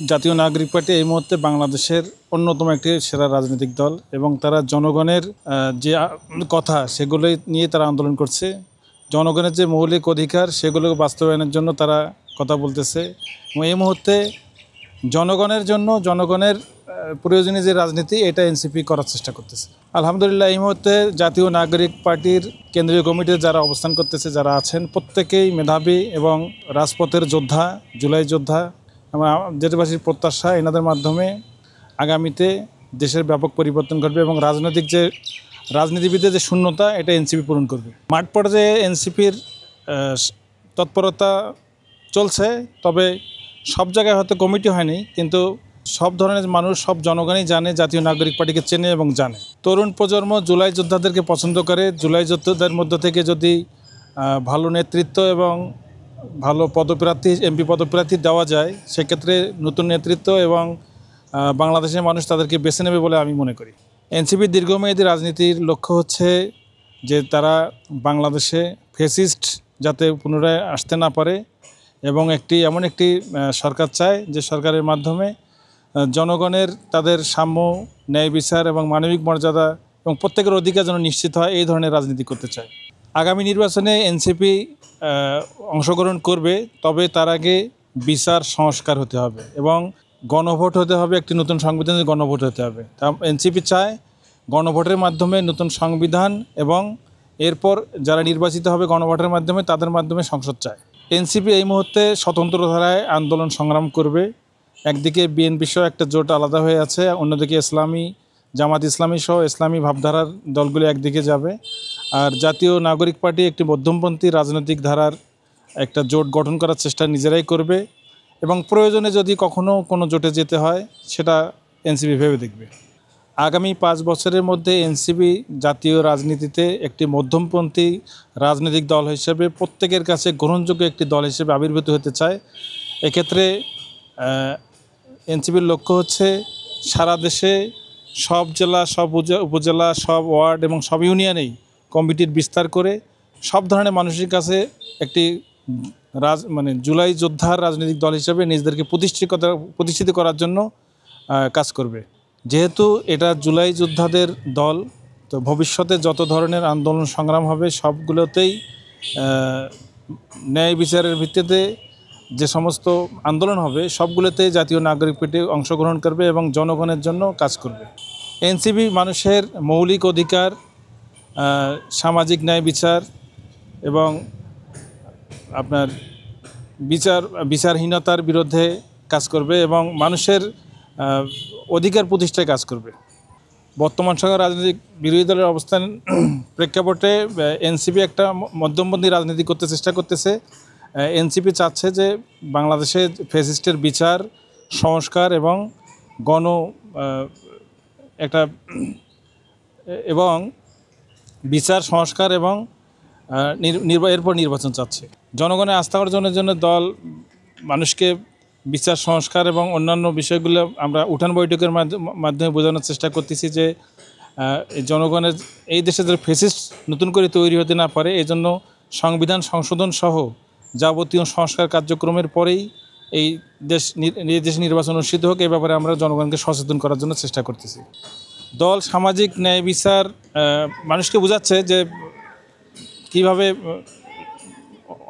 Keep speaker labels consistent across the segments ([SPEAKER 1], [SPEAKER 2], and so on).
[SPEAKER 1] জাতীয় নাগরিক পার্টি এই মুহূর্তে বাংলাদেশের অন্যতম একটি সেরা রাজনৈতিক দল এবং তারা জনগণের যে কথা সেগুলো নিয়ে তারা আন্দোলন করছে। জনগণের যে মৌলিক অধিকার সেগুলো বাস্তবায়নের জন্য তারা কথা বলতেছে এবং এই মুহূর্তে জনগণের জন্য জনগণের প্রয়োজনীয় যে রাজনীতি এটা এনসিপি করার চেষ্টা করতেছে। আলহামদুলিল্লাহ এই মুহূর্তে জাতীয় নাগরিক পার্টির কেন্দ্রীয় কমিটিতে যারা অবস্থান করতেছে, যারা আছেন, প্রত্যেকেই মেধাবী এবং রাজপথের যোদ্ধা, জুলাই যোদ্ধা এবং দেশবাসীর প্রত্যাশা এনাদের মাধ্যমে আগামীতে দেশের ব্যাপক পরিবর্তন ঘটবে এবং রাজনীতিবিদের যে শূন্যতা এটা এনসিপি পূরণ করবে। মাঠ পর্যায়ে এনসিপির তৎপরতা চলছে, তবে সব জায়গায় হয়তো কমিটি হয়নি, কিন্তু সব ধরনের মানুষ, সব জনগণই জানে, জাতীয় নাগরিক পার্টিকে চেনে এবং জানে। তরুণ প্রজন্ম জুলাই যোদ্ধাদেরকে পছন্দ করে। জুলাই যোদ্ধাদের মধ্য থেকে যদি ভালো নেতৃত্ব এবং ভালো পদপ্রার্থী, এমপি পদপ্রার্থী দেওয়া যায়, সেক্ষেত্রে নতুন নেতৃত্ব এবং বাংলাদেশের মানুষ তাদেরকে বেছে নেবে বলে আমি মনে করি। এনসিপির দীর্ঘমেয়াদী রাজনীতির লক্ষ্য হচ্ছে যে তারা বাংলাদেশে ফ্যাসিস্ট যাতে পুনরায় আসতে না পারে এবং এমন একটি সরকার চায় যে সরকারের মাধ্যমে জনগণের তাদের সাম্য, ন্যায় বিচার এবং মানবিক মর্যাদা এবং প্রত্যেকের অধিকার যেন নিশ্চিত হয়, এই ধরনের রাজনীতি করতে চায়। আগামী নির্বাচনে এনসিপি অংশগ্রহণ করবে, তবে তার আগে বিচার সংস্কার হতে হবে এবং গণভোট হতে হবে, একটি নতুন সংবিধানের গণভোট হতে হবে। তা এনসিপি চায় গণভোটের মাধ্যমে নতুন সংবিধান এবং এরপর যারা নির্বাচিত হবে গণভোটের মাধ্যমে, তাদের মাধ্যমে সংসদ চায়। এনসিপি এই মুহূর্তে স্বতন্ত্র ধারায় আন্দোলন সংগ্রাম করবে। একদিকে বিএনপি সহ একটা জোট আলাদা হয়ে আছে, অন্যদিকে জামাত ইসলামী সহ ইসলামী ভাবধারার দলগুলো একদিকে যাবে, আর জাতীয় নাগরিক পার্টি একটি মধ্যমপন্থী রাজনৈতিক ধারার একটা জোট গঠন করার চেষ্টা নিজেরাই করবে এবং প্রয়োজনে যদি কখনও কোনো জোটে যেতে হয় সেটা এনসিপি ভেবে দেখবে। আগামী 5 বছরের মধ্যে এনসিপি জাতীয় রাজনীতিতে একটি মধ্যমপন্থী রাজনৈতিক দল হিসেবে প্রত্যেকের কাছে গ্রহণযোগ্য একটি দল হিসেবে আবির্ভূত হতে চায়। এক্ষেত্রে এনসিপির লক্ষ্য হচ্ছে সারা দেশে সব জেলা, সব উপজেলা, সব ওয়ার্ড এবং সব ইউনিয়নেই কমিটির বিস্তার করে সব ধরনের মানুষের কাছে একটি জুলাই যোদ্ধার রাজনৈতিক দল হিসেবে নিজেদেরকে প্রতিষ্ঠিত করার জন্য কাজ করবে। যেহেতু এটা জুলাই যোদ্ধাদের দল, তো ভবিষ্যতে যত ধরনের আন্দোলন সংগ্রাম হবে সবগুলোতেই ন্যায় বিচারের ভিত্তিতে যে সমস্ত আন্দোলন হবে সবগুলোতেই জাতীয় নাগরিক পার্টি অংশগ্রহণ করবে এবং জনগণের জন্য কাজ করবে। এনসিপি মানুষের মৌলিক অধিকার, সামাজিক ন্যায় বিচার এবং আপনার বিচারহীনতার বিরুদ্ধে কাজ করবে এবং মানুষের অধিকার প্রতিষ্ঠায় কাজ করবে। বর্তমান সময়ে রাজনৈতিক বিরোধী দলের অবস্থান প্রেক্ষাপটে এনসিপি একটা মধ্যমপন্থী রাজনীতি করতে চেষ্টা করতেছে। এনসিপি চাচ্ছে যে বাংলাদেশে ফ্যাসিস্টের বিচার, সংস্কার এবং বিচার সংস্কার এবং এরপর নির্বাচন চাচ্ছে। জনগণের আস্থা অর্জনের জন্য দল মানুষকে বিচার সংস্কার এবং অন্যান্য বিষয়গুলো আমরা উঠান বৈঠকের মাধ্যমে বোঝানোর চেষ্টা করতেছি যে জনগণের এই দেশে যে ফ্যাসিস্ট নতুন করে তৈরি হতে না পারে, এই জন্য সংবিধান সংশোধন সহ যাবতীয় সংস্কার কার্যক্রমের পরেই এই দেশ নির্বাচন অনুষ্ঠিত হোক, এই ব্যাপারে আমরা জনগণকে সচেতন করার জন্য চেষ্টা করতেছি। দল সামাজিক ন্যায় বিচার মানুষকে বোঝাচ্ছে যে কিভাবে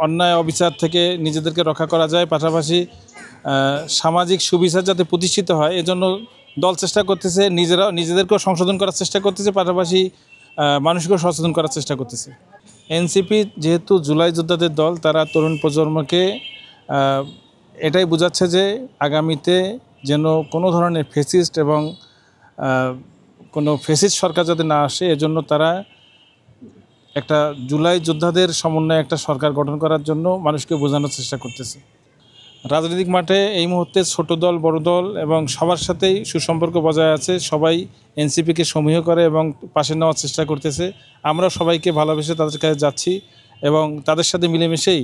[SPEAKER 1] অন্যায় অবিচার থেকে নিজেদেরকে রক্ষা করা যায়, পাশাপাশি সামাজিক সুবিচার যাতে প্রতিষ্ঠিত হয় এজন্য দল চেষ্টা করতেছে, নিজেদেরকেও সংশোধন করার চেষ্টা করতেছে, পাশাপাশি মানুষকেও সচেতন করার চেষ্টা করতেছে। এনসিপি যেহেতু জুলাই যোদ্ধাদের দল, তারা তরুণ প্রজন্মকে এটাই বোঝাচ্ছে যে আগামীতে যেন কোনো ধরনের ফ্যাসিস্ট এবং কোনো ফ্যাসিস্ট সরকার যাতে না আসে, এজন্য তারা একটা জুলাই যোদ্ধাদের সমন্বয়ে একটা সরকার গঠন করার জন্য মানুষকে বোঝানোর চেষ্টা করতেছে। রাজনৈতিক মাঠে এই মুহূর্তে ছোট দল, বড় দল এবং সবার সাথেই সুসম্পর্ক বজায় আছে। সবাই এনসিপিকে সমীহ করে এবং পাশে নেওয়ার চেষ্টা করতেছে। আমরা সবাইকে ভালোবেসে তাদের কাছে যাচ্ছি এবং তাদের সাথে মিলেমিশেই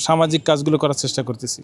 [SPEAKER 1] সামাজিক কাজগুলো করার চেষ্টা করতেছি।